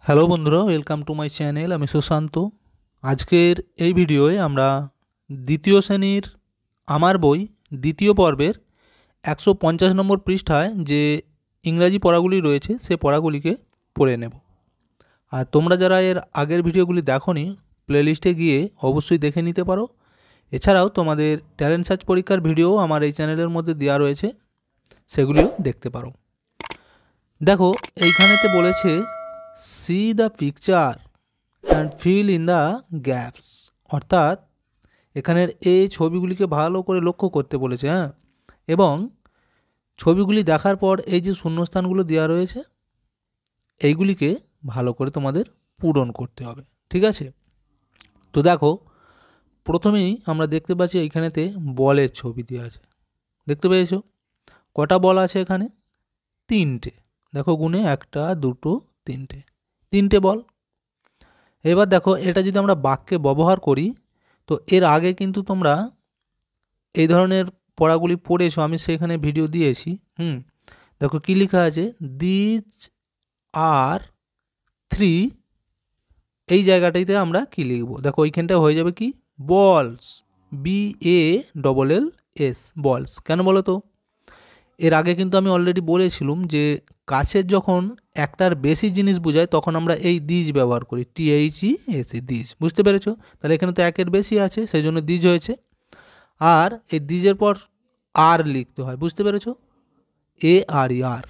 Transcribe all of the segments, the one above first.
Hello বন্ধুরা, welcome to my channel. আমি সুশান্ত। আজকের এই ভিডিওয়ে আমরা দ্বিতীয় শ্রেণীর আমার বই দ্বিতীয় পর্বের 150 নম্বর পৃষ্ঠায় যে ইংরাজি পড়াগুলি রয়েছে সে পড়াগুলিকে পড়ে নেব। আর তোমরা যারা এর আগের ভিডিওগুলি দেখোনি, প্লেলিস্টে গিয়ে অবশ্যই দেখে নিতে পারো। এছাড়াও তোমাদের ট্যালেন্ট সার্চ পরীক্ষার ভিডিও আমার এই চ্যানেলের মধ্যে দেওয়া রয়েছে, সেগুলিও দেখতে পারো। দেখো, এইখানেতে বলেছে see the picture and fill in the gaps, অর্থাৎ এখানের এই ছবিগুলিকে ভালো করে লক্ষ্য করতে বলেছে। এবং ছবিগুলি দেখার পর এই যে শূন্যস্থানগুলো দেওয়া রয়েছে এইগুলিকে ভালো করে তোমাদের পূরণ করতে হবে, ঠিক আছে? তো দেখো, প্রথমেই আমরা দেখতে পাচ্ছি এইখানেতে বলের ছবি দেওয়া আছে। দেখতে পেয়েছো কটা বল আছে এখানে? তিনটে। দেখো গুণে, একটা দুটো তিনটে বল। এবার দেখো, এটা যদি আমরা বাক্যে ব্যবহার করি তো এর আগে কিন্তু তোমরা এই ধরনের পড়াগুলি পড়েছো, আমি সেখানে ভিডিও দিয়েছি। দেখো কি লেখা আছে, দিজ আর 3। এই জায়গাটাতে আমরা কি লিখব? দেখো ওইখানটা হয়ে যাবে কি, বলস, BALLS, বলস। কেন বলো তো? এর আগে কিন্তু আমি অলরেডি বলেছিলাম যে কাছের যখন একটার বেশি জিনিস বোঝায় তখন আমরা এই দিজ ব্যবহার করি, THES, দিজ। বুঝতে পেরেছো? তাহলে এখানে তো একের বেশি আছে, সেই জন্য দিজ হয়েছে। আর এই দিজের পর আর লিখতে হয়, বুঝতে পেরেছো? ARER।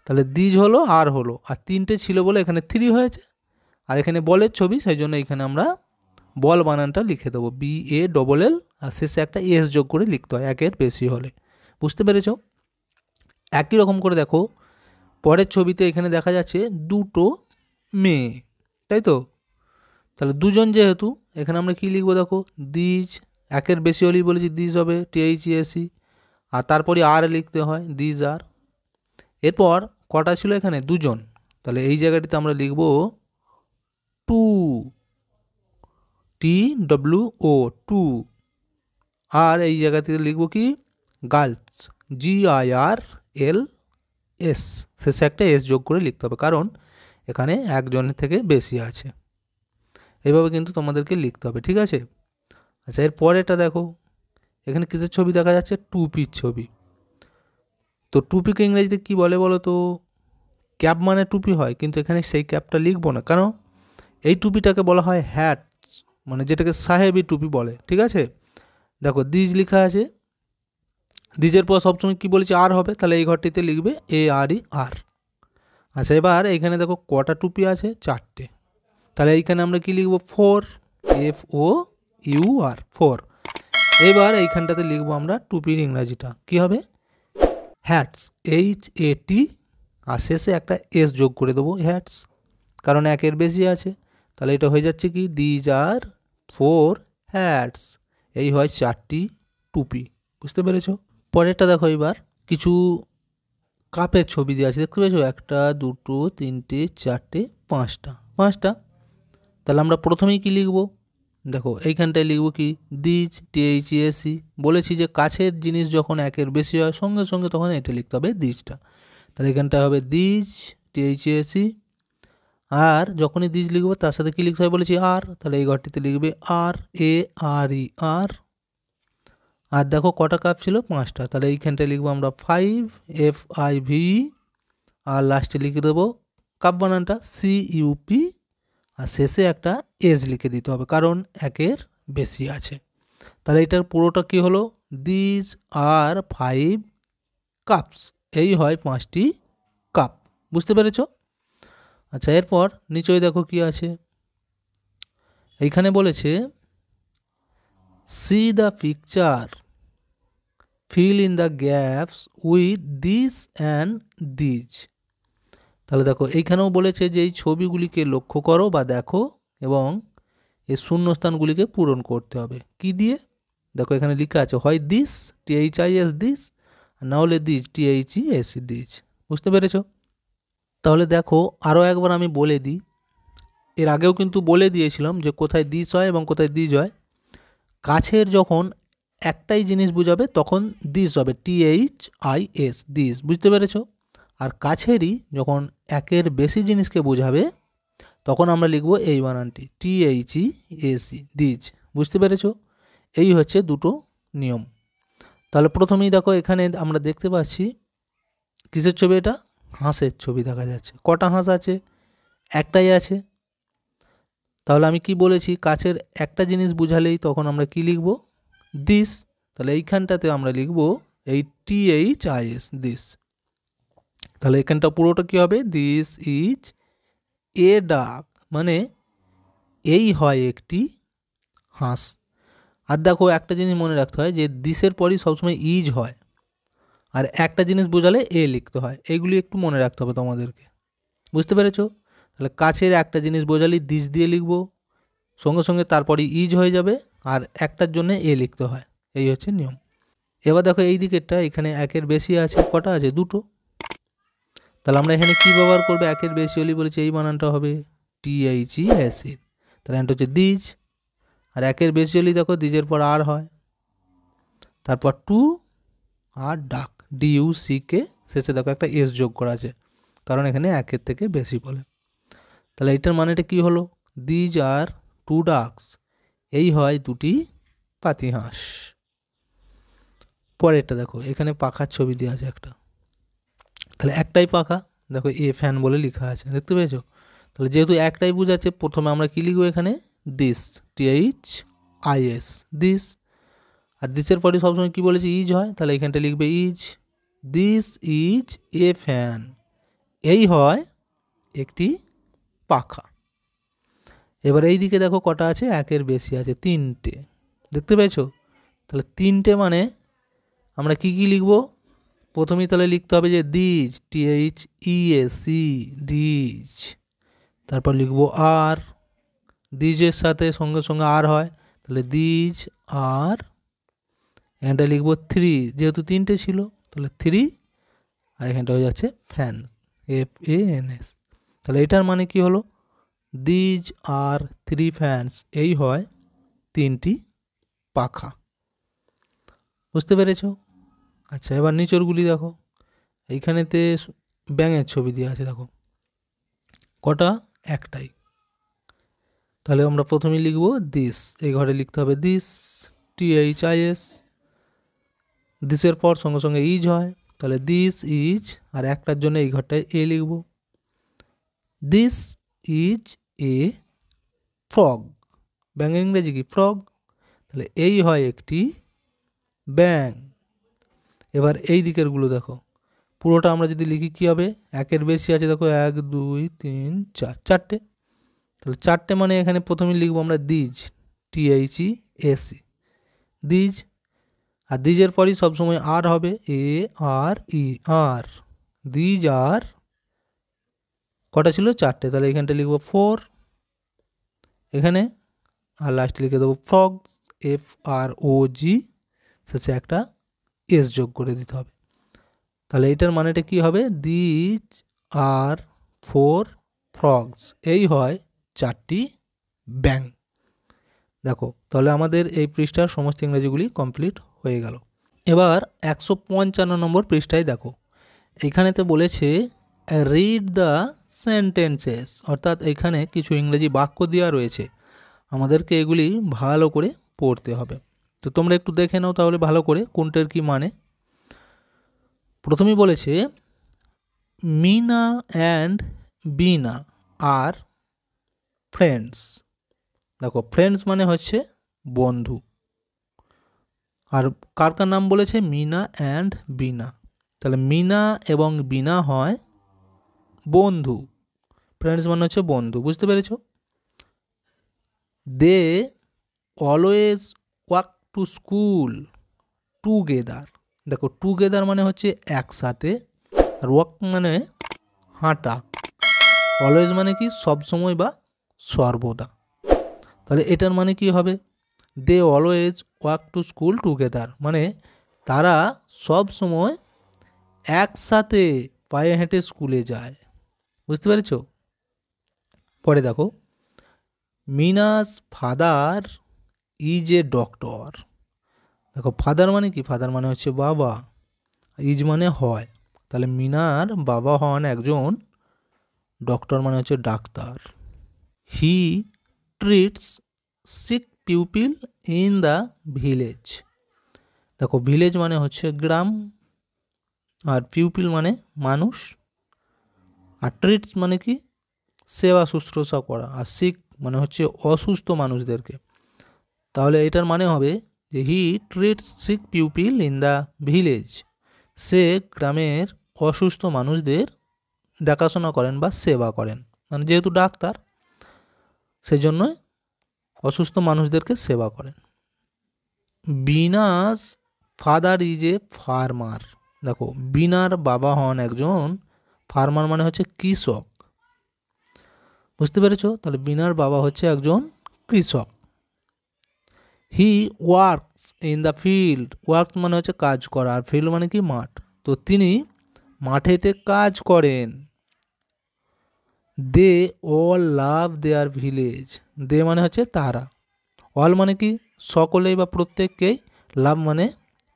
তাহলে দিজ হলো, আর হলো, আর তিনটে ছিল বলে এখানে 3 হয়েছে। আর এখানে বলের ছবি, সেই জন্য এখানে আমরা বল বানানটা লিখে দেবো, BALL, আর শেষে একটা S যোগ করে লিখতে হয় একের বেশি হলে। বুঝতে পেরেছ? একই রকম করে দেখো, পরের ছবিতে এখানে দেখা যাচ্ছে দুটো মেয়ে, তাই তো? তাহলে দুজন যেহেতু, এখানে আমরা কি লিখবো? দেখো, দিজ, একের বেশি হলেই বলেছি দিজ হবে, THES, আর তারপরে আর লিখতে হয়, দিজ আর। এরপর কটা ছিল এখানে? দুজন। তাহলে এই জায়গাটিতে আমরা লিখব 2, TWO, 2। আর এই জায়গাতে লিখবো কি, গার্লস, GIRLS, শেষে একটা S যোগ করে লিখতে হবে, কারণ এখানে একজনের থেকে বেশি আছে। এইভাবে কিন্তু তোমাদেরকে লিখতে হবে, ঠিক আছে? আচ্ছা, এর পরেরটা দেখো, এখানে কিসের ছবি দেখা যাচ্ছে? টুপির ছবি। তো টুপিকে ইংরেজিতে কি বলে বলো তো? ক্যাপ মানে টুপি হয়, কিন্তু এখানে সেই ক্যাপটা লিখবো না, কারণ এই টুপিটাকে বলা হয় হ্যাট, মানে যেটাকে সাহেবি টুপি বলে, ঠিক আছে? দেখো, দিজ লেখা আছে, দিজের পর সবসময় কি বলেছি? আর হবে, তাহলে এই ঘরটিতে লিখবে ARER। আচ্ছা, এবার এইখানে দেখো কটা টুপি আছে? 4টে। তাহলে এইখানে আমরা কি লিখবো? 4, FOUR, 4। এবার এইখানটাতে লিখবো আমরা টুপির ইংরাজিটা কি হবে? হ্যাটস, HAT, আর শেষে একটা S যোগ করে দেবো, হ্যাটস, কারণ একের বেশি আছে। তাহলে এটা হয়ে যাচ্ছে কি, দিজ আর 4 হ্যাটস। এই হয় 4টি টুপি। বুঝতে পেরেছো? পরেরটা দেখো, এবার কিছু কাপের ছবি দেওয়া আছে, দেখতে পেয়েছো? 1, 2, 3, 4, 5টা। তাহলে আমরা প্রথমেই কি লিখব? দেখো এইখানটায় লিখব কি, দিজ, THES। বলেছি যে কাছের জিনিস যখন একের বেশি হয় সঙ্গে সঙ্গে তখন এটা লিখতে হবে, দিজটা। তাহলে এখানটায় হবে দিজ, THES। আর যখনই দিজ লিখবো তার সাথে কি লিখতে হয় বলেছি? আর। তাহলে এই ঘরটিতে লিখবে RARER। আর দেখো কটা কাপ ছিল? 5টা। তাহলে এইখানটায় লিখবো আমরা 5, FIV, আর লাস্টে লিখে দেবো কাপ বানানটা CUP, আর শেষে একটা S লিখে দিতে হবে, কারণ একের বেশি আছে। তাহলে এটার পুরোটা কি হলো? These are 5 cups. এই হয় 5টি কাপ। বুঝতে পেরেছ? আচ্ছা, এরপর নিচয় দেখো কি আছে, এইখানে বলেছে C the picture, fill in the gaps with this and these। তাহলে দেখো এইখানেও বলেছে যে এই ছবিগুলিকে লক্ষ্য করো বা দেখো এবং এই শূন্যস্থানগুলিকে পূরণ করতে হবে কি দিয়ে? দেখো এখানে লেখা আছে হয় দিস, THIS, দিস, আর না হলে দিস, THES, দিস। বুঝতে পেরেছ? তাহলে দেখো আরও একবার আমি বলে দিই, এর আগেও কিন্তু বলে দিয়েছিলাম যে কোথায় দিস হয় এবং কোথায় দিজ হয়। কাছের যখন একটাই জিনিস বোঝাবে তখন দিস হবে, THIS, দিস। বুঝতে পেরেছ? আর কাছেরই যখন একের বেশি জিনিসকে বোঝাবে তখন আমরা লিখব এই বানানটি THEAC, দিজ। বুঝতে পেরেছো? এই হচ্ছে দুটো নিয়ম। তাহলে প্রথমেই দেখো এখানে আমরা দেখতে পাচ্ছি কিসের ছবি? এটা হাঁসের ছবি দেখা যাচ্ছে। কটা হাঁস আছে? একটাই আছে। তাহলে আমি কি বলেছি, কাছের একটা জিনিস বুঝালেই তখন আমরা কি লিখব? দিস। তাহলে এইখানটাতে আমরা লিখব এই THIS, দিস। তাহলে এখানটা পুরোটা কী হবে? দিস ইজ এ ডাক, মানে এই হয় একটি হাঁস। আর দেখো একটা জিনিস মনে রাখতে হয় যে দিসের পরই সবসময় ইজ হয়, আর একটা জিনিস বোঝালে এ লিখতে হয়। এইগুলি একটু মনে রাখতে হবে তোমাদেরকে। বুঝতে পেরেছো? তাহলে কাছের একটা জিনিস বোঝালেই দিস দিয়ে লিখব, সঙ্গে সঙ্গে তারপরে ইজ হয়ে যাবে, আর একটার জন্য এ লিখতে হয়। এই হচ্ছে নিয়ম। এবার দেখো এই দিকেরটা, এখানে একের বেশি আছে। কটা আছে? দুটো। তাহলে আমরা এখানে কি ব্যবহার করবো? একের বেশি হলে বলেছি এই বানানটা হবে THEAC। তাহলে এটা হচ্ছে দিজ। আর একের বেশি হলেই দেখো দিজের পর আর হয়, তারপর টু আর ডাক, DUCK, শেষে দেখো একটা এস যোগ করা আছে, কারণ এখানে একের থেকে বেশি বলে। তাহলে এটার মানেটা কি হলো? দিজ আর টু ডাকস, এই হয় দুটি পাতিহাঁস। পরেরটা দেখো, এখানে পাখার ছবি দেওয়া আছে একটা। তাহলে একটাই পাখা, দেখো এ ফ্যান বলে লেখা আছে, দেখতে পেয়েছো? তাহলে যেহেতু একটাই বোঝাচ্ছে, প্রথমে আমরা কি লিখবো? এখানে দিস, THIS, দিস। আর দিসের পরে সবসময় কি বলেছি? ইজ হয়। তাহলে এখানটা লিখবে is. This is a fan, এই হয় একটি পাখা। এবার এই দিকে দেখো কটা আছে? একের বেশি আছে, তিনটে। দেখতে পেয়েছো? তাহলে তিনটে মানে আমরা কি কি লিখব? প্রথমেই তাহলে লিখতে হবে যে দিজ, THEAC, দিজ। তারপর লিখব আর, দিজের সাথে সঙ্গে সঙ্গে আর হয়, তাহলে দিজ আর। এখানটা লিখব থ্রি, যেহেতু তিনটে ছিল তাহলে থ্রি, আর এখানটা হয়ে যাচ্ছে ফ্যান, FANS। তাহলে এটার মানে কি হলো? দিজ আর থ্রি ফ্যানস, এই হয় তিনটি পাখা। বুঝতে পেরেছো? আচ্ছা, এবার নিচরগুলি দেখো। এইখানেতে ব্যাঙের ছবি দেওয়া আছে, দেখো কটা? একটাই। তাহলে আমরা প্রথমেই লিখব দিস, এই ঘরে লিখতে হবে দিস, THIS। দিসের পর সঙ্গে সঙ্গে ইজ হয়, তাহলে দিস ইজ, আর একটার জন্য এই ঘরটায় এ লিখব। দিস ইজ এ ফ্রগ, ব্যাঙের ইংরেজি কি? ফ্রগ। তাহলে এই হয় একটি ব্যাঙ। এবার এই দিকেরগুলো দেখো, পুরোটা আমরা যদি লিখি কি হবে? একের বেশি আছে, দেখো 1 2 3 4, চারটে। তাহলে চারটে মানে এখানে প্রথমে লিখবো আমরা দিজ, THEAC, দিজ। আর দিজের পরই সবসময় আর হবে, ARE, আর। দিজ আর কটা ছিল? চারটে। তাহলে এখানটা লিখবো 4 এখানে, আর লাস্টে লিখে দেবো ফ্রগস, FROG, শেষে একটা এস যোগ করে দিতে হবে। তাহলে এটার মানেটা কি হবে? দিজ আর 4 ফ্রগস, এই হয় চারটি ব্যাঙ। দেখো, তাহলে আমাদের এই পৃষ্ঠার সমস্ত ইংরেজিগুলি কমপ্লিট হয়ে গেল। এবার 155 নম্বর পৃষ্ঠায় দেখো, এখানেতে বলেছে রিড দ্য সেন্টেন্সেস, অর্থাৎ এখানে কিছু ইংরেজি বাক্য দেওয়া রয়েছে, আমাদেরকে এগুলি ভালো করে পড়তে হবে। তো তোমরা একটু দেখে নাও তাহলে ভালো করে কোনটার কি মানে। প্রথমেই বলেছে মিনা অ্যান্ড বিনা আর ফ্রেন্ডস। দেখো, ফ্রেন্ডস মানে হচ্ছে বন্ধু, আর কার কার নাম বলেছে? মিনা অ্যান্ড বিনা। তাহলে মিনা এবং বিনা হয় বন্ধু, ফ্রেন্ডস মানে হচ্ছে বন্ধু। বুঝতে পেরেছ? They always walk to school together. দেখো, টুগেদার মানে হচ্ছে একসাথে, আর ওয়াক মানে হাঁটা, অলওয়েজ মানে কি? সবসময় বা সর্বদা। তাহলে এটার মানে কি হবে? They always walk to school together, মানে তারা সব সময় একসাথে পায়ে হেঁটে স্কুলে যায়। বুঝতে পেরেছ? পরে দেখো, Mina's father is a doctor. দেখো, ফাদার মানে কি? ফাদার মানে হচ্ছে বাবা, ইজ মানে হয়, তাহলে মিনার বাবা হন একজন ডক্টর, মানে হচ্ছে ডাক্তার। He treats sick pupil in the village. দেখো ভিলেজ মানে হচ্ছে গ্রাম, আর পিউপিল মানে মানুষ, আর ট্রিটস মানে কি সেবা শুশ্রূষা করা, আর সিক মানে হচ্ছে অসুস্থ মানুষদেরকে। তাহলে এটার মানে হবে যে he treats sick pupil in the village, সে গ্রামের অসুস্থ মানুষদের দেখাশোনা করেন বা সেবা করেন, মানে যেহেতু ডাক্তার সেই জন্যই অসুস্থ মানুষদেরকে সেবা করেন। Binas father is a farmer. দেখো বিনার বাবা হন একজন ফার্মার, মানে হচ্ছে কৃষক। বুঝতে পেরেছো? তাহলে বিনার বাবা হচ্ছে একজন কৃষক। He works in the field. Work মানে হচ্ছে কাজ করা, আর ফিল্ড মানে কি মাঠ। তো তিনি মাঠেতে কাজ করেন। দে অল লাভ দেয়ার ভিলেজ। দে মানে হচ্ছে তারা, অল মানে কি সকলেই বা প্রত্যেককেই, লাভ মানে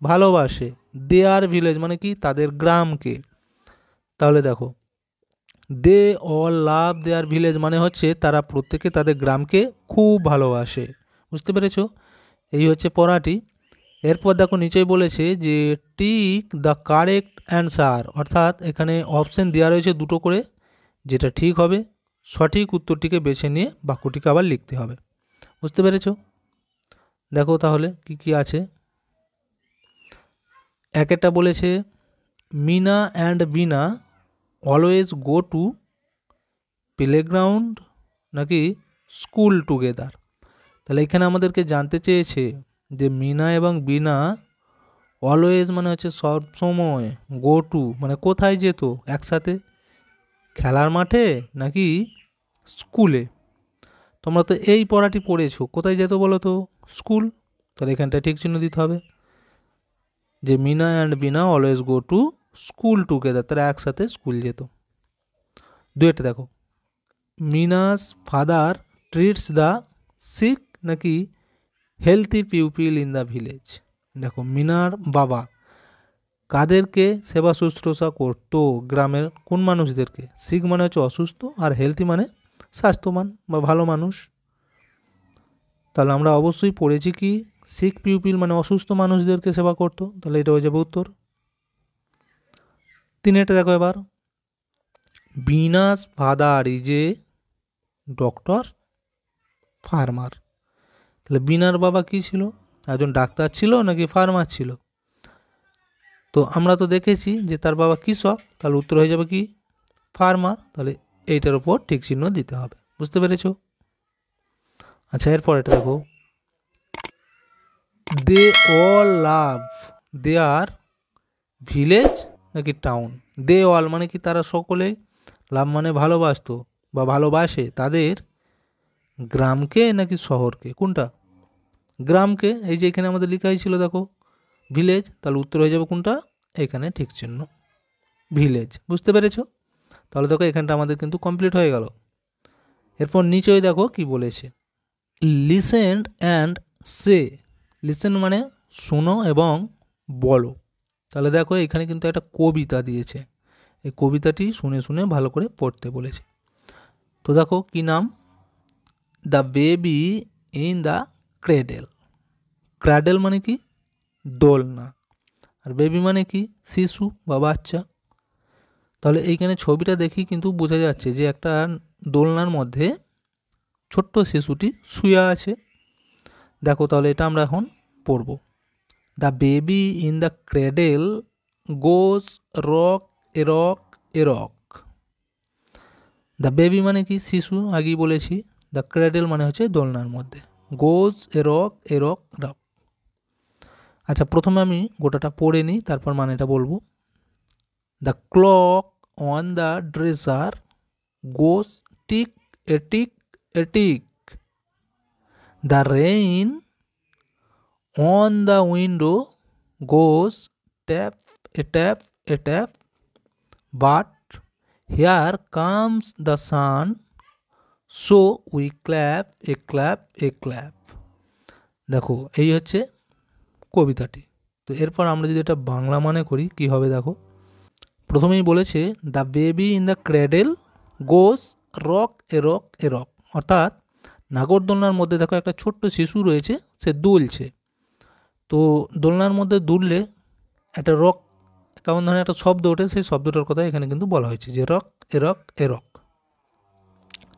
ভালোবাসে, দেয়ার ভিলেজ মানে কি তাদের গ্রামকে। তাহলে দেখো they all love their village মানে হচ্ছে তারা প্রত্যেকে তাদের গ্রামকে খুব ভালোবাসে। বুঝতে পেরেছো? এই হচ্ছে পড়াটি। এরপর দেখো নিচেই বলেছে যে টিক দ্য কারেক্ট অ্যান্সার, অর্থাৎ এখানে অপশন দেওয়া রয়েছে দুটো করে, যেটা ঠিক হবে সঠিক উত্তরটিকে বেছে নিয়ে বাক্যটিকে আবার লিখতে হবে। বুঝতে পেরেছো? দেখো তাহলে কি কি আছে। একটা বলেছে Mina and Bina always go to playground নাকি স্কুল টুগেদার। তাহলে এখানে আমাদেরকে জানতে চেয়েছে যে মিনা এবং বিনা অলওয়েজ মানে হচ্ছে সব সময়, গো টু মানে কোথায় যেত একসাথে, খেলার মাঠে নাকি স্কুলে। তোমরা তো এই পড়াটি পড়েছো, কোথায় যেত বলো তো? স্কুল। তাহলে এখানটা ঠিক চিহ্ন দিতে হবে যে Mina and Bina always go to school together, তারা একসাথে স্কুল যেত। দুয়েটা দেখো Mina's father treats the sick নাকি healthy pupil in the village. দেখো মিনার বাবা কাদেরকে সেবা শুশ্রূষা করতো, গ্রামের কোন মানুষদেরকে। সিক মানে হচ্ছে অসুস্থ, আর হেলথি মানে স্বাস্থ্যবান বা ভালো মানুষ। তাহলে আমরা অবশ্যই পড়েছি কি সিক পিউপিল মানে অসুস্থ মানুষদেরকে সেবা করতো, তাহলে এটা হয়ে যাবে উত্তর। তিনেটা দেখো এবার Bina's father is a doctor farmer. তাহলে বিনার বাবা কি ছিল, একজন ডাক্তার ছিল নাকি ফার্মার ছিল? তো আমরা তো দেখেছি যে তার বাবা কৃষক, তাহলে উত্তর হয়ে যাবে কি ফার্মার। তাহলে এইটার উপর ঠিক চিহ্ন দিতে হবে। বুঝতে পেরেছো? আচ্ছা এরপর এটা দেখো they all love their village নাকি টাউন। দে অল মানে কি তারা সকলে, লাভ মানে ভালোবাসতো বা ভালোবাসে তাদের গ্রামকে নাকি শহরকে, কোনটা? গ্রামকে। এই যে এখানে আমাদের লেখাই ছিল দেখো ভিলেজ, তাহলে উত্তর হয়ে যাবে কোনটা? এখানে ঠিক চিহ্ন ভিলেজ। বুঝতে পেরেছো? তাহলে দেখো এখানটা আমাদের কিন্তু কমপ্লিট হয়ে গেল। এরপর নিচেই দেখো কি বলেছে লিসেন অ্যান্ড সে। লিসেন মানে শোনো এবং বলো। তাহলে দেখো এখানে কিন্তু একটা কবিতা দিয়েছে, এই কবিতাটি শুনে শুনে ভালো করে পড়তে বলেছে। তো দেখো কি নাম, the baby in the cradle. Cradle মানে কি দোলনা, আর বেবি মানে কি শিশু বা বাচ্চা। তাহলে এইখানে ছবিটা দেখি কিন্তু বোঝা যাচ্ছে যে একটা দোলনার মধ্যে ছোট্ট শিশুটি শুয়ে আছে। দেখো তাহলে এটা আমরা এখন পড়ব। The baby in the cradle goes rock a rock a rock. The baby মানে কি শিশু, আগেই বলেছি। দ্য ক্রেডেল মানে হচ্ছে দোলনার মধ্যে, গোজ এ রক রক। আচ্ছা প্রথমে আমি গোটাটা পড়ে নিই, তারপর মানেটা বলবো। The clock on the dresser goes tick A tick A tick. The rain on the window goes tap A tap A tap. But here comes the sun so we clap A clap A clap. দেখো এই হচ্ছে কবিতাটি। তো এরপর আমরা যদি এটা বাংলা মানে করি কি হবে দেখো। প্রথমেই বলেছে the baby in the cradle goes rock a rock a rock, অর্থাৎ নাগরদোলনার মধ্যে দেখো একটা ছোট্ট শিশু রয়েছে, সে দুলছে। তো দোলনার মধ্যে দুললে একটা রক কেমন ধরনের একটা শব্দ ওঠে, সেই শব্দটার কথা এখানে কিন্তু বলা হয়েছে যে রক এরক এরক।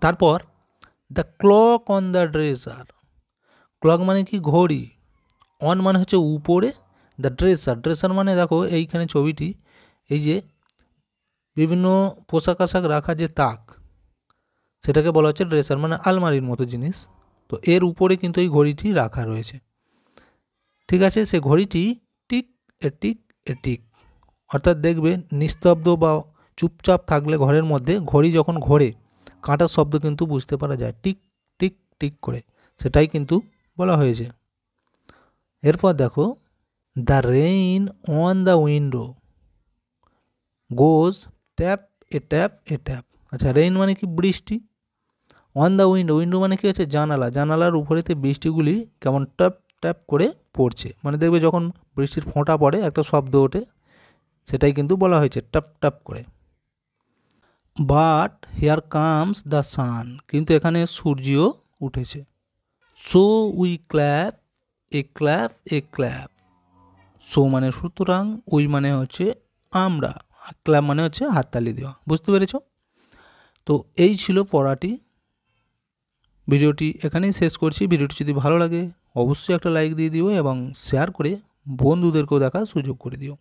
তারপর the clock on the dresser. Clock মানে কি ঘড়ি, অন মানে হচ্ছে উপরে, দ্য ড্রেসার, ড্রেসার মানে দেখো এইখানে ছবিটি, এই যে বিভিন্ন পোশাক আশাক রাখা যে তাক, সেটাকে বলা হচ্ছে ড্রেসার, মানে আলমারির মতো জিনিস। তো এর উপরে কিন্তু এই ঘড়িটি রাখা রয়েছে। ঠিক আছে, সে ঘড়িটি টিক এ টিক এ টিক, অর্থাৎ দেখবে নিস্তব্ধ বা চুপচাপ থাকলে ঘরের মধ্যে ঘড়ি যখন ঘোরে কাঁটার শব্দ কিন্তু বুঝতে পারা যায়, টিক টিক টিক করে, সেটাই কিন্তু বলা হয়েছে। এরপর দেখো the rain on the window goes tap A tap A tap. আচ্ছা, রেইন মানে কি বৃষ্টি, অন দ্য উইন্ডো, উইন্ডো মানে কি হচ্ছে জানালা, জানালার উপরেতে বৃষ্টিগুলি কেমন ট্যাপ ট্যাপ করে পড়ছে, মানে দেখবে যখন বৃষ্টির ফোঁটা পড়ে একটা শব্দ ওঠে, সেটাই কিন্তু বলা হয়েছে টপ টপ করে। But here comes the sun, কিন্তু এখানে সূর্যও উঠেছে। So we clap A clap A clap. So মানে সুতরাং, উই মানে হচ্ছে আমরা, ক্ল্যাপ মানে হচ্ছে হাততালি দেওয়া। বুঝতে পেরেছ? তো এই ছিল পড়াটি। ভিডিওটি এখানেই শেষ করছি। ভিডিওটি যদি ভালো লাগে অবশ্যই একটা লাইক দিয়ে দিও এবং শেয়ার করে বন্ধুদেরকেও দেখার সুযোগ করে দিও।